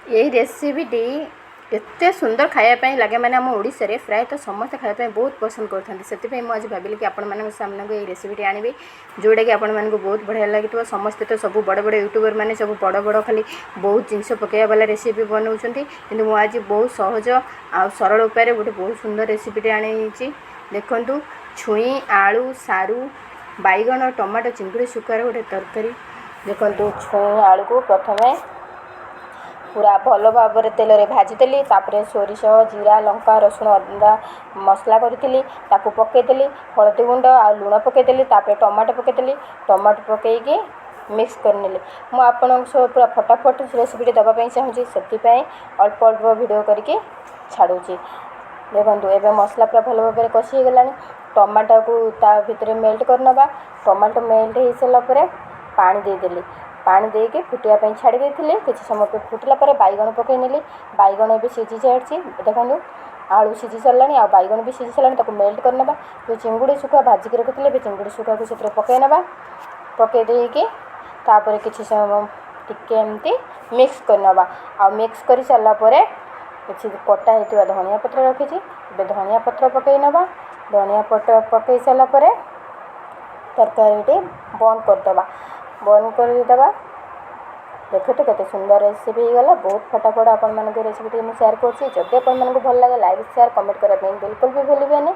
यही रेसिपीटी एते सुंदर खायापी लगे मैंने आम ओडिशा रे प्रायतः समस्त खायापी बहुत पसंद करते से मुझे भाविली कि आपण सामने को ये रेसिपीटी आनी जोटा कि आपण मानक बहुत बढ़िया लगे समस्ते तो सब बड़ बड़ यूट्यूबर मैंने सब बड़ बड़ खाली बहुत जिनस पकड़ा वाला रेसिपी बनाऊँ कि आज बहुत सहज आ सरल उपाय गोटे बहुत सुंदर रेसिपीटी आनी देखु छुई आलू सारू बैगन टमाटो चिंगुड़ी शुखार गोटे तरकारी देखु छुई आलू को प्रथमे पूरा भल भाव तेल रे भाजीदेली सोरिष जीरा लंका रसुण अदा मसला करी पकईदेली हलदी गुंड आ लुण पकईदेली टमाटो पकईदेली टमाटो पकईकी मिक्स करनेली मु आपण पूरा फटाफट रेसिपी देवाई चाहूँगी से अल्प अल्प वीडियो करके छाड़ूची देखो एवं मसला पूरा भल भाव कषि गला टमाटो को ता भितर मेल्ट करनबा टमाटो मेल्ट हो सारापर पानी देदेली पानी देके फुटापी छाड़ी किसी समय फुटला बैगन पकईनेली बैगन भी सीझी सारी देखो आलू सीझी सारा आ बैगन भी सीझी सारा मेल्ट करनबा जो चिंगुड़ी शुखा भाजिक रखी चिंगुड़ी शुखा को पकईनबा पकईदेकी तापर किसी समय टिके एमती मिक्स करनबा आ मिक्स कर सारापर किसी कटा होता धनिया पत्र रखी धनिया पत्र पकईनबा धनिया पत्र पकई सारापर तरकारी बंद करदे बंद करदे देखो तो केते सुंदर रेसिपी गला बहुत फटाफट आपण रेसिपी मुझे शेयर करछि जदि आपण भल लगे लाइक शेयर कमेंट करने बिल्कुल भी भूलिए।